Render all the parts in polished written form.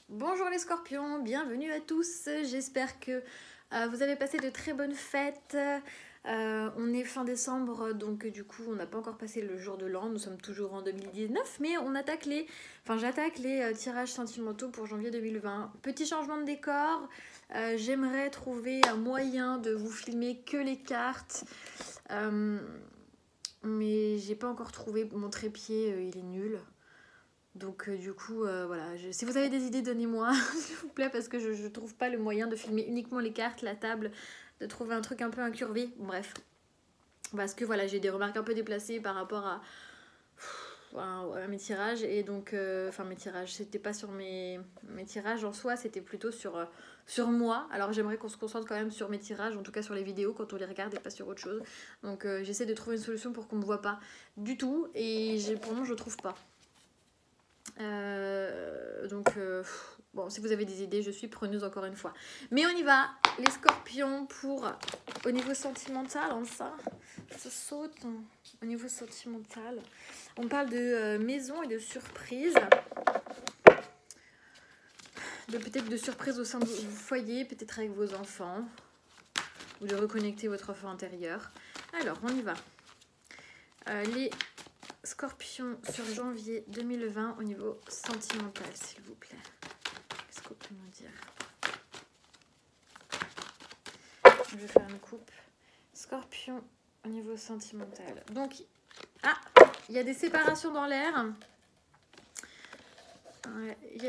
Bonjour les scorpions, bienvenue à tous, j'espère que vous avez passé de très bonnes fêtes. On est fin décembre, donc du coup on n'a pas encore passé le jour de l'an, nous sommes toujours en 2019, mais j'attaque les tirages sentimentaux pour janvier 2020. Petit changement de décor, j'aimerais trouver un moyen de vous filmer que les cartes, mais j'ai pas encore trouvé mon trépied, il est nul. Donc du coup, voilà, si vous avez des idées, donnez-moi, s'il vous plaît, parce que je trouve pas le moyen de filmer uniquement les cartes, la table, de trouver un truc un peu incurvé, bref. Parce que voilà, j'ai des remarques un peu déplacées par rapport à mes tirages, et donc, mes tirages, c'était pas sur mes tirages en soi, c'était plutôt sur moi. Alors j'aimerais qu'on se concentre quand même sur mes tirages, en tout cas sur les vidéos quand on les regarde et pas sur autre chose. Donc j'essaie de trouver une solution pour qu'on me voit pas du tout, et pour le moment je trouve pas. Bon, si vous avez des idées, je suis preneuse encore une fois. Mais on y va, les scorpions, au niveau sentimental, ça saute. Au niveau sentimental, on parle de maison et de surprise. Peut-être de surprise au sein de vos foyers, peut-être avec vos enfants. Ou de reconnecter votre enfant intérieur. Alors, on y va. Les Scorpion sur janvier 2020 au niveau sentimental, s'il vous plaît. Qu'est-ce qu'on peut nous dire? Je vais faire une coupe. Scorpion au niveau sentimental. Donc, il y a des séparations dans l'air. Il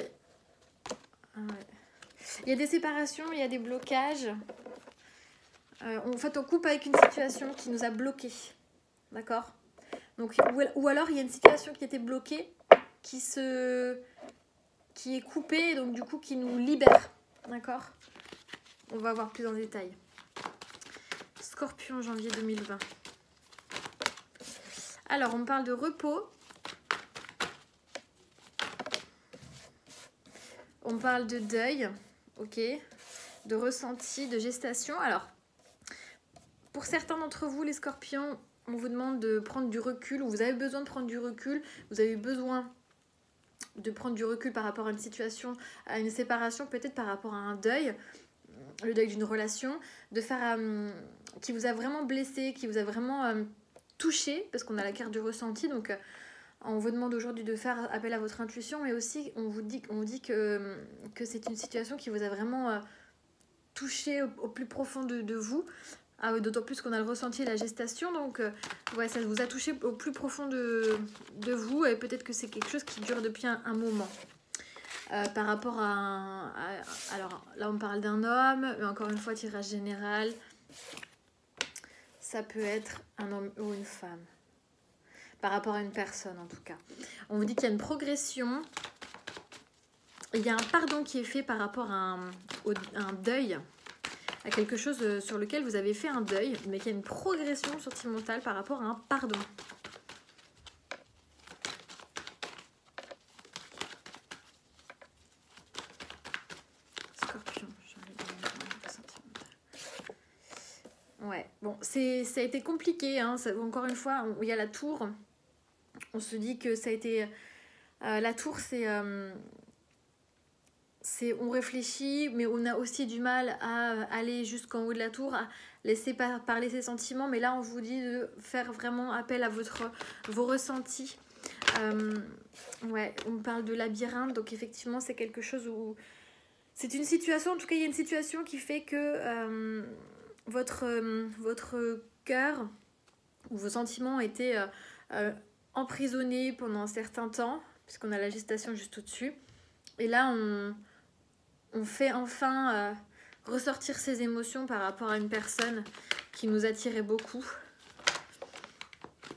y a des séparations, il y a des blocages. En fait, on coupe avec une situation qui nous a bloqués. D'accord? Donc, ou alors il y a une situation qui était bloquée, qui est coupée, donc du coup qui nous libère. D'accord? On va voir plus en détail. Scorpion, janvier 2020. Alors, on parle de repos. On parle de deuil, ok? De ressenti, de gestation. Alors, pour certains d'entre vous, les scorpions, on vous demande de prendre du recul, ou vous avez besoin de prendre du recul, vous avez besoin de prendre du recul par rapport à une situation, à une séparation, peut-être par rapport à un deuil, le deuil d'une relation, de faire qui vous a vraiment blessé, qui vous a vraiment touché, parce qu'on a la carte du ressenti, donc on vous demande aujourd'hui de faire appel à votre intuition, mais aussi on vous dit que c'est une situation qui vous a vraiment touché au plus profond de vous. D'autant plus qu'on a le ressenti et la gestation, donc ça vous a touché au plus profond de vous, et peut-être que c'est quelque chose qui dure depuis un moment. Par rapport alors là on parle d'un homme, mais encore une fois tirage général, ça peut être un homme ou une femme, par rapport à une personne en tout cas. On vous dit qu'il y a une progression, il y a un pardon qui est fait par rapport à un deuil, à quelque chose sur lequel vous avez fait un deuil, mais qu'il y a une progression sentimentale par rapport à un pardon. Scorpion, ouais, bon, ça a été compliqué, hein. Encore une fois, il y a la tour. On se dit que ça a été... la tour, on réfléchit, mais on a aussi du mal à aller jusqu'en haut de la tour, à laisser parler ses sentiments. Mais là, on vous dit de faire vraiment appel à vos ressentis. On parle de labyrinthe, donc effectivement, c'est quelque chose où... C'est une situation, en tout cas, il y a une situation qui fait que votre cœur ou vos sentiments étaient emprisonnés pendant un certain temps, puisqu'on a la gestation juste au-dessus. Et là, on fait enfin ressortir ses émotions par rapport à une personne qui nous attirait beaucoup.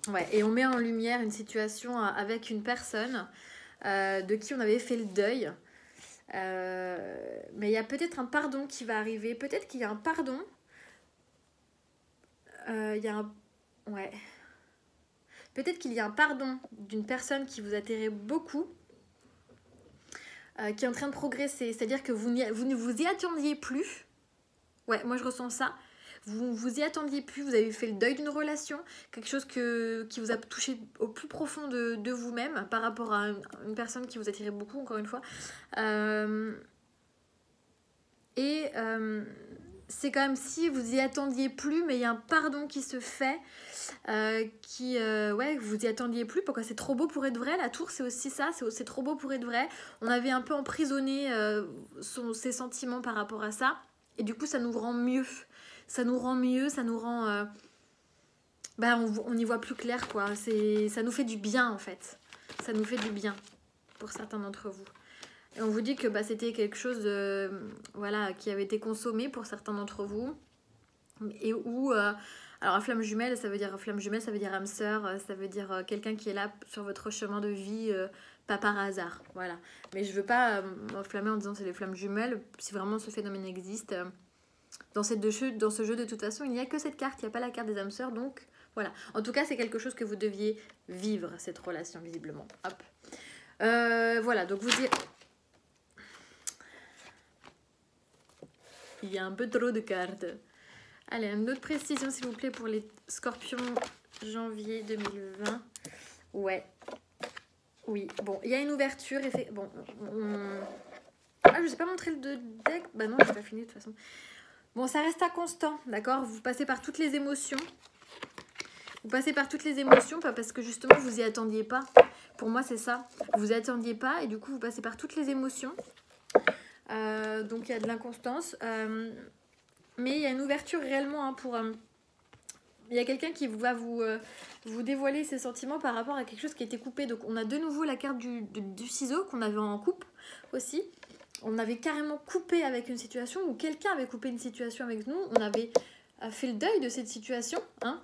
Ouais, et on met en lumière une situation avec une personne de qui on avait fait le deuil. Mais il y a peut-être un pardon qui va arriver. Peut-être qu'il y a un pardon. Peut-être qu'il y a un pardon d'une personne qui vous attirait beaucoup. Qui est en train de progresser, c'est-à-dire que vous ne vous y attendiez plus. Ouais, moi je ressens ça. vous vous y attendiez plus, vous avez fait le deuil d'une relation, quelque chose qui vous a touché au plus profond de vous-même par rapport à une personne qui vous attirait beaucoup, encore une fois. C'est quand même si vous y attendiez plus, mais il y a un pardon qui se fait, ouais, vous y attendiez plus. Pourquoi c'est trop beau pour être vrai? La tour, c'est aussi ça, c'est trop beau pour être vrai. On avait un peu emprisonné ses sentiments par rapport à ça, et du coup, ça nous rend mieux. Ça nous rend mieux, ça nous rend... on y voit plus clair, quoi. Ça nous fait du bien, en fait. Ça nous fait du bien, pour certains d'entre vous. Et on vous dit que c'était quelque chose de, voilà, qui avait été consommé pour certains d'entre vous. Et où... alors, flamme jumelle, ça veut dire âme sœur, ça veut dire quelqu'un qui est là sur votre chemin de vie, pas par hasard. Voilà. Mais je veux pas m'enflammer en disant c'est les flammes jumelles. Si vraiment ce phénomène existe, dans ce jeu, de toute façon, il n'y a que cette carte, il n'y a pas la carte des âmes sœurs. Donc, voilà. En tout cas, c'est quelque chose que vous deviez vivre, cette relation, visiblement. Hop. Voilà, donc vous dites... Il y a un peu trop de cartes. Allez, une autre précision, s'il vous plaît, pour les scorpions janvier 2020. Ouais. Oui. Bon, il y a une ouverture. Bon, ah, je ne sais pas montrer le deck. Bah non, j'ai pas fini de toute façon. Bon, ça reste inconstant, d'accord? Vous passez par toutes les émotions. Vous passez par toutes les émotions, pas parce que justement, vous y attendiez pas. Pour moi, c'est ça. Vous y attendiez pas et du coup, vous passez par toutes les émotions. Donc il y a de l'inconstance, mais il y a une ouverture réellement pour... il y a quelqu'un qui va vous dévoiler ses sentiments par rapport à quelque chose qui a été coupé. Donc on a de nouveau la carte du ciseau qu'on avait en coupe aussi. On avait carrément coupé avec une situation, ou quelqu'un avait coupé une situation avec nous. On avait fait le deuil de cette situation, hein.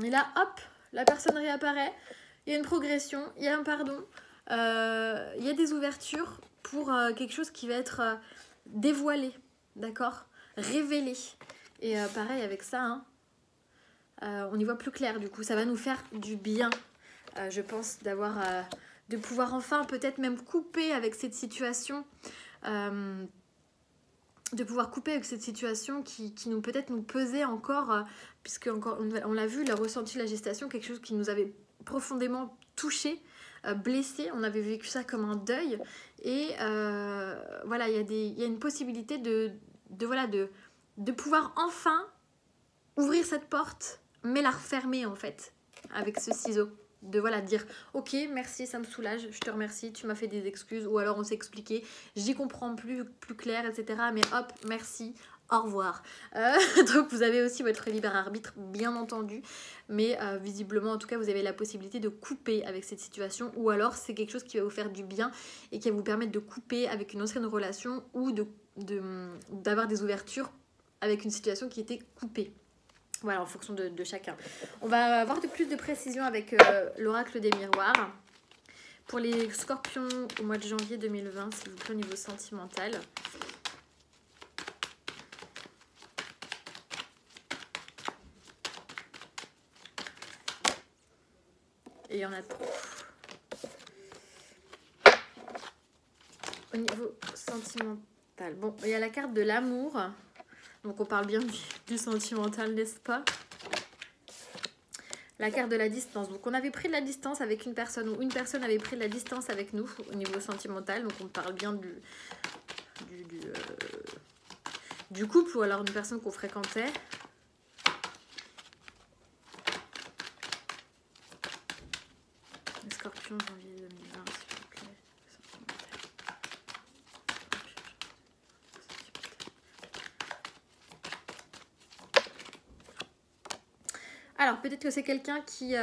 Et là, hop, la personne réapparaît. Il y a une progression, il y a un pardon, il y a des ouvertures pour quelque chose qui va être dévoilé, d'accord, révélé. Et pareil avec ça, hein, on y voit plus clair du coup. Ça va nous faire du bien, je pense, de pouvoir enfin peut-être même couper avec cette situation, de pouvoir couper avec cette situation qui nous peut-être nous pesait encore, puisque encore, on l'a vu, le ressenti de la gestation, quelque chose qui nous avait profondément touché, blessé, on avait vécu ça comme un deuil, et voilà, il y a une possibilité de pouvoir enfin ouvrir cette porte, mais la refermer en fait, avec ce ciseau. De voilà, dire ok, merci, ça me soulage, je te remercie, tu m'as fait des excuses, ou alors on s'est expliqué, j'y comprends plus clair, etc. Mais hop, merci, au revoir. Donc vous avez aussi votre libre arbitre, bien entendu, mais visiblement, en tout cas, vous avez la possibilité de couper avec cette situation, ou alors c'est quelque chose qui va vous faire du bien et qui va vous permettre de couper avec une ancienne relation, ou d'avoir des ouvertures avec une situation qui était coupée. Voilà, en fonction de chacun. On va avoir plus de précision avec l'oracle des miroirs. Pour les scorpions au mois de janvier 2020, s'il vous plaît, au niveau sentimental. Et il y en a trop. Au niveau sentimental. Bon, il y a la carte de l'amour. Donc on parle bien du sentimental, n'est-ce pas? La carte de la distance. Donc on avait pris de la distance avec une personne, ou une personne avait pris de la distance avec nous au niveau sentimental. Donc on parle bien du couple, ou alors d'une personne qu'on fréquentait. Les scorpions, janvier 2020, s'il vous plaît. Alors, peut-être que c'est quelqu'un qui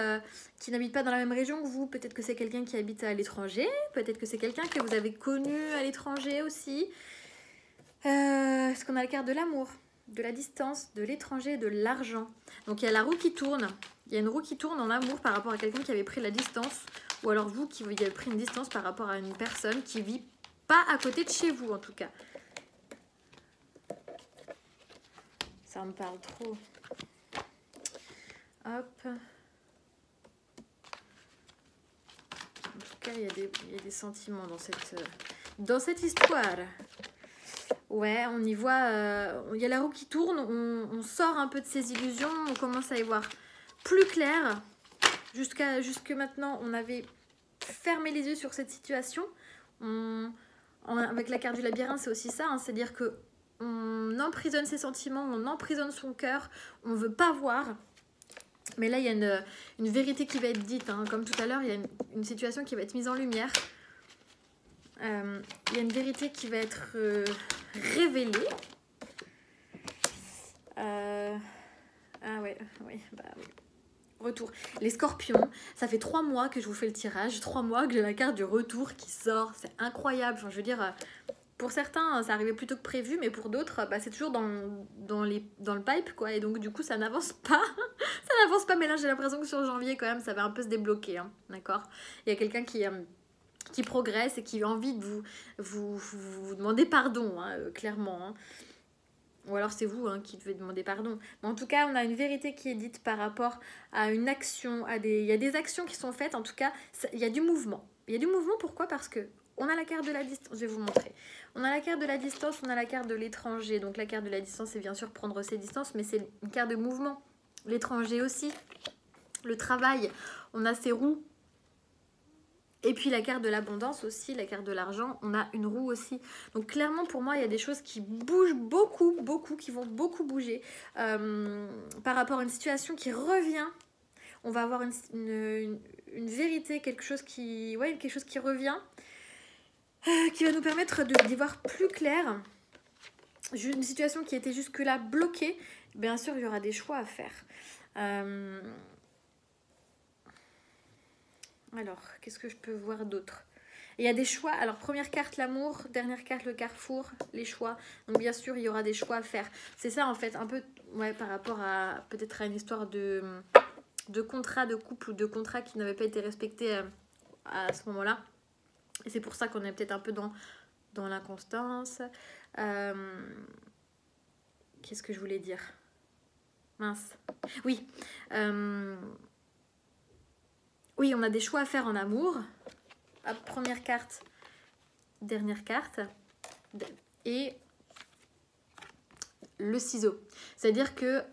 n'habite pas dans la même région que vous. Peut-être que c'est quelqu'un qui habite à l'étranger. Peut-être que c'est quelqu'un que vous avez connu à l'étranger aussi. Est-ce qu'on a la carte de l'amour, de la distance, de l'étranger, de l'argent? Donc, il y a la roue qui tourne. Il y a une roue qui tourne en amour par rapport à quelqu'un qui avait pris la distance. Ou alors vous qui avez pris une distance par rapport à une personne qui vit pas à côté de chez vous, en tout cas. Ça me parle trop. Hop. En tout cas, il y a des sentiments dans cette histoire. Ouais, on y voit, il y a la roue qui tourne, on sort un peu de ses illusions, on commence à y voir plus clair. Jusque maintenant, on avait fermé les yeux sur cette situation. Avec la carte du labyrinthe, c'est aussi ça, hein, c'est-à-dire que on emprisonne ses sentiments, on emprisonne son cœur, on veut pas voir. Mais là, il y a une vérité qui va être dite, hein. Comme tout à l'heure, il y a une situation qui va être mise en lumière. Il y a une vérité qui va être révélée. Ah ouais, oui, bah oui. Retour. Les scorpions, ça fait 3 mois que je vous fais le tirage, 3 mois que j'ai la carte du retour qui sort, c'est incroyable. Enfin, je veux dire, pour certains, ça arrivait plus tôt que prévu, mais pour d'autres, bah, c'est toujours dans le pipe, quoi. Et donc, du coup, ça n'avance pas. Ça n'avance pas, mais là, j'ai l'impression que sur janvier, quand même, ça va un peu se débloquer, hein, d'accord. Il y a quelqu'un qui progresse et qui a envie de vous demander pardon, hein, clairement, hein. Ou alors c'est vous, hein, qui devez demander pardon. Mais en tout cas, on a une vérité qui est dite par rapport à une action, il y a des actions qui sont faites, en tout cas, il y a du mouvement. Il y a du mouvement, pourquoi? Parce que on a la carte de la distance, je vais vous montrer. On a la carte de la distance, on a la carte de l'étranger. Donc la carte de la distance, c'est bien sûr prendre ses distances, mais c'est une carte de mouvement. L'étranger aussi. Le travail, on a ses roues. Et puis la carte de l'abondance aussi, la carte de l'argent, on a une roue aussi. Donc clairement pour moi il y a des choses qui bougent beaucoup, qui vont beaucoup bouger. Par rapport à une situation qui revient, on va avoir une vérité, quelque chose qui revient, qui va nous permettre d'y voir plus clair. Une situation qui était jusque-là bloquée, bien sûr il y aura des choix à faire. Alors, qu'est-ce que je peux voir d'autre? Il y a des choix. Alors, première carte, l'amour. Dernière carte, le carrefour. Les choix. Donc, bien sûr, il y aura des choix à faire. C'est ça, en fait, un peu, ouais, par rapport à peut-être à une histoire de contrat de couple ou de contrat qui n'avait pas été respecté à ce moment-là. Et c'est pour ça qu'on est peut-être un peu dans l'inconstance. Qu'est-ce que je voulais dire? Mince. Oui. Oui, on a des choix à faire en amour. Première carte, dernière carte. Et le ciseau. C'est-à-dire que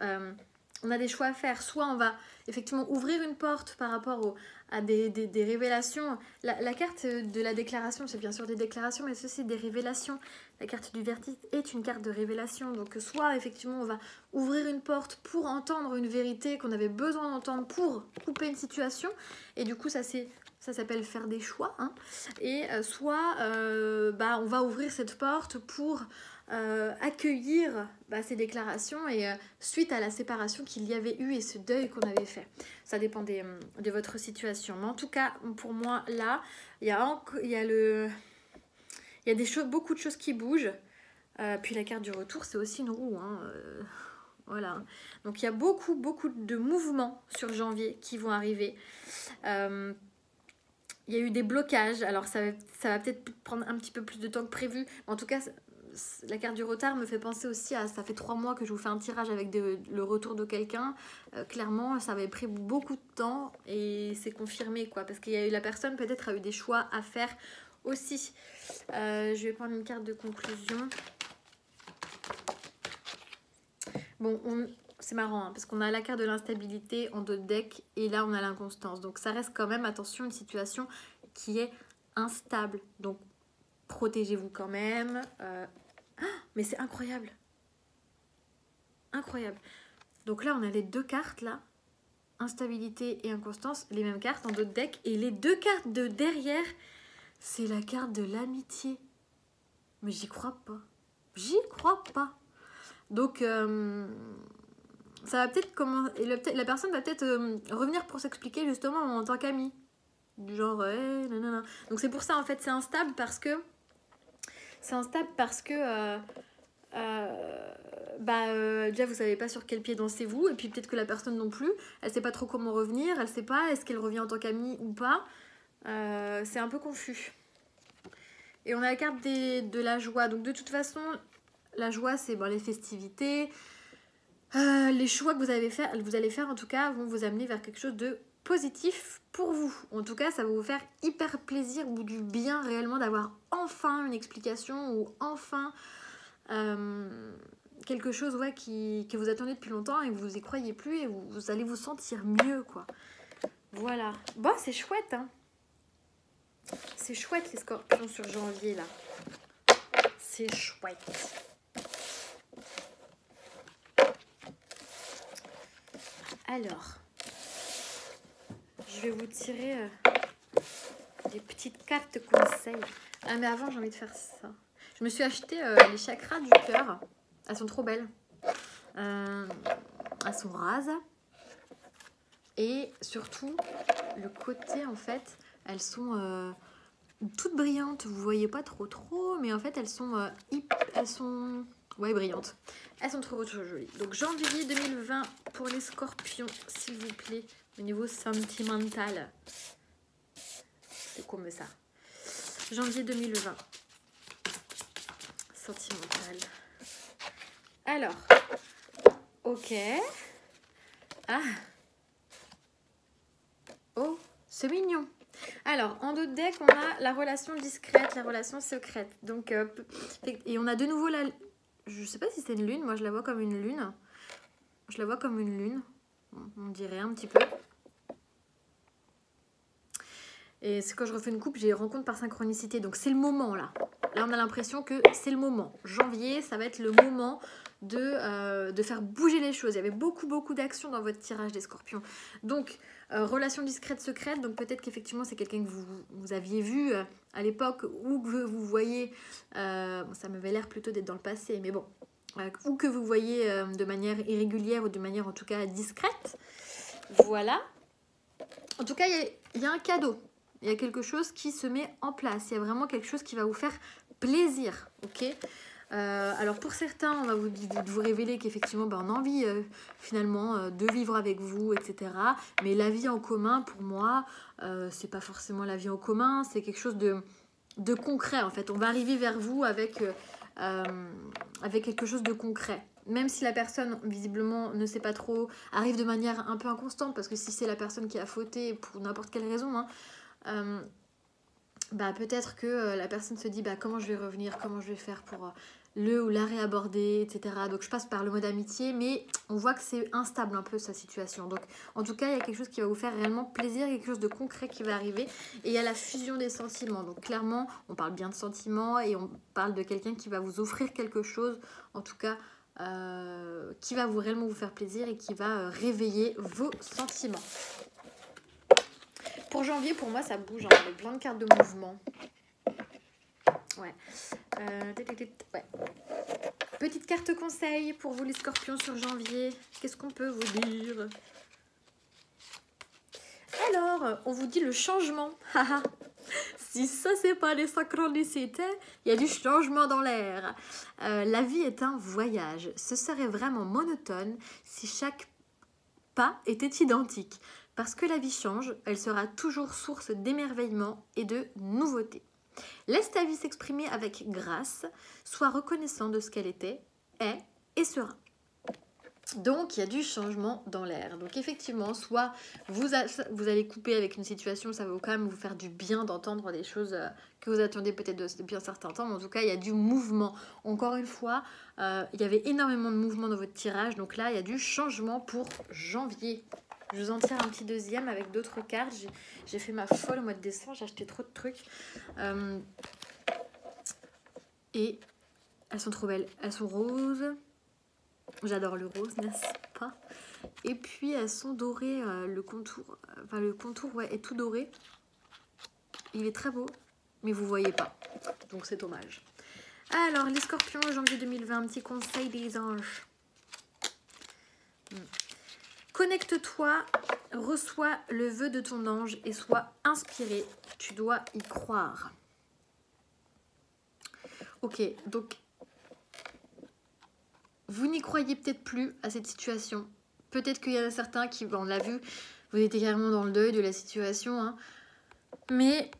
on a des choix à faire. Soit on va effectivement ouvrir une porte par rapport à des révélations. La carte de la déclaration, c'est bien sûr des déclarations, mais ceci des révélations. La carte du vertige est une carte de révélation. Donc soit effectivement on va ouvrir une porte pour entendre une vérité qu'on avait besoin d'entendre pour couper une situation. Et du coup ça s'appelle faire des choix, hein. Et soit on va ouvrir cette porte pour accueillir ces déclarations et suite à la séparation qu'il y avait eu et ce deuil qu'on avait fait. Ça dépend de votre situation. Mais en tout cas, pour moi, là, il y a beaucoup de choses qui bougent. Puis la carte du retour, c'est aussi une roue, hein. Voilà. Donc il y a beaucoup de mouvements sur janvier qui vont arriver. Il y a eu des blocages. Alors ça va peut-être prendre un petit peu plus de temps que prévu. En tout cas, la carte du retard me fait penser aussi à... Ça fait 3 mois que je vous fais un tirage avec le retour de quelqu'un. Clairement, ça avait pris beaucoup de temps et c'est confirmé, quoi. Parce qu'il y a eu la personne, peut-être, a eu des choix à faire aussi. Je vais prendre une carte de conclusion. Bon, c'est marrant, hein, parce qu'on a la carte de l'instabilité en dos de deck et là, on a l'inconstance. Donc, ça reste quand même, attention, une situation qui est instable. Donc, protégez-vous quand même. Mais c'est incroyable. Incroyable. Donc là, on a les 2 cartes, là. Instabilité et inconstance. Les mêmes cartes en dos de deck. Et les 2 cartes de derrière, c'est la carte de l'amitié. Mais j'y crois pas. J'y crois pas. Donc, ça va peut-être comment... La personne va peut-être revenir pour s'expliquer justement en tant qu'amie. Genre, nanana. Donc c'est pour ça, en fait, c'est instable parce que... déjà vous savez pas sur quel pied dansez-vous et puis peut-être que la personne non plus, elle sait pas trop comment revenir, elle sait pas est-ce qu'elle revient en tant qu'amie ou pas. C'est un peu confus. Et on a la carte de la joie. Donc de toute façon, la joie c'est les festivités, les choix que vous allez faire en tout cas vont vous amener vers quelque chose de positif pour vous. En tout cas, ça va vous faire hyper plaisir ou du bien réellement d'avoir enfin une explication ou enfin quelque chose ouais, que vous attendez depuis longtemps et vous y croyez plus et vous allez vous sentir mieux, quoi. Voilà. Bon, c'est chouette, hein. C'est chouette les scorpions sur janvier, là. C'est chouette. Alors, je vais vous tirer des petites cartes conseils. Ah, mais avant, j'ai envie de faire ça. Je me suis acheté les chakras du cœur. Elles sont trop belles. Elles sont rases. Et surtout, le côté, en fait, elles sont toutes brillantes. Vous voyez pas trop, mais en fait, elles sont ouais, brillantes. Elles sont trop jolies. Donc, janvier 2020 pour les scorpions, s'il vous plaît, au niveau sentimental. C'est comme ça. Janvier 2020. Sentimental. Alors, ok. Ah. Oh, c'est mignon. Alors, en dos de deck, on a la relation discrète, la relation secrète. Donc, et on a de nouveau la... Je sais pas si c'est une lune, moi je la vois comme une lune. Je la vois comme une lune, on dirait un petit peu. Et c'est quand je refais une coupe, j'ai rencontre par synchronicité. Donc c'est le moment là. Là on a l'impression que c'est le moment. Janvier, ça va être le moment de faire bouger les choses. Il y avait beaucoup d'actions dans votre tirage des scorpions. Donc relation discrète, secrète. Donc peut-être qu'effectivement c'est quelqu'un que vous aviez vu à l'époque ou que vous voyez. Bon, ça m'avait l'air plutôt d'être dans le passé, mais bon. Ou que vous voyez de manière irrégulière ou de manière en tout cas discrète. Voilà. En tout cas, il y a un cadeau. Il y a quelque chose qui se met en place. Il y a vraiment quelque chose qui va vous faire plaisir. Ok. Alors pour certains, on va vous révéler qu'effectivement, on a envie finalement de vivre avec vous, etc. Mais la vie en commun, pour moi, c'est pas forcément la vie en commun. C'est quelque chose de concret en fait. On va arriver vers vous avec quelque chose de concret. Même si la personne, visiblement, ne sait pas trop, arrive de manière un peu inconstante, parce que si c'est la personne qui a fauté pour n'importe quelle raison, hein, peut-être que la personne se dit comment je vais revenir, comment je vais faire pour le ou la réaborder, etc. Donc je passe par le mode amitié, mais on voit que c'est instable un peu sa situation. Donc en tout cas, il y a quelque chose qui va vous faire réellement plaisir, quelque chose de concret qui va arriver. Et il y a la fusion des sentiments. Donc clairement, on parle bien de sentiments et on parle de quelqu'un qui va vous offrir quelque chose, en tout cas qui va réellement vous faire plaisir et qui va réveiller vos sentiments. Pour janvier, pour moi, ça bouge. On a plein de cartes de mouvement. Ouais. Ouais. Petite carte conseil pour vous les scorpions sur janvier. Qu'est-ce qu'on peut vous dire? Alors, on vous dit le changement. Si ça, c'est pas les synchronicités, il y a du changement dans l'air. La vie est un voyage. Ce serait vraiment monotone si chaque pas était identique. Parce que la vie change, elle sera toujours source d'émerveillement et de nouveautés. Laisse ta vie s'exprimer avec grâce, sois reconnaissant de ce qu'elle était, est et sera. Donc, il y a du changement dans l'air. Donc, effectivement, soit vous allez couper avec une situation, ça va quand même vous faire du bien d'entendre des choses que vous attendiez peut-être depuis un certain temps. Mais en tout cas, il y a du mouvement. Encore une fois, il y avait énormément de mouvement dans votre tirage. Donc là, il y a du changement pour janvier. Je vous en tire un petit deuxième avec d'autres cartes. J'ai fait ma folle au mois de décembre. J'ai acheté trop de trucs. Et elles sont trop belles. Elles sont roses. J'adore le rose, n'est-ce pas? Et puis elles sont dorées, le contour ouais, est tout doré. Il est très beau, mais vous voyez pas. Donc c'est dommage. Alors, les scorpions, janvier 2020, un petit conseil des anges. Connecte-toi, reçois le vœu de ton ange et sois inspiré. Tu dois y croire. Ok, donc vous n'y croyez peut-être plus à cette situation. Peut-être qu'il y en a certains qui, on l'a vu, vous étiez carrément dans le deuil de la situation. Hein. Mais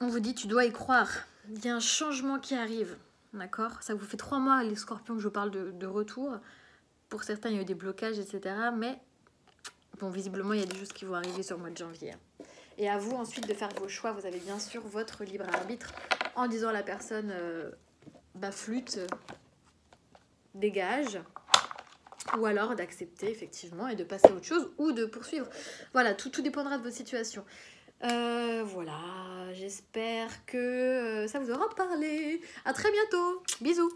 on vous dit, tu dois y croire. Il y a un changement qui arrive. D'accord? Ça vous fait 3 mois, les scorpions, que je parle de retour. Pour certains, il y a eu des blocages, etc. Mais bon, visiblement, il y a des choses qui vont arriver sur le mois de janvier. Et à vous ensuite de faire vos choix. Vous avez bien sûr votre libre arbitre en disant à la personne, flûte. dégage, ou alors d'accepter effectivement et de passer à autre chose ou de poursuivre. Voilà, tout dépendra de votre situation. Voilà, j'espère que ça vous aura parlé. À très bientôt, bisous.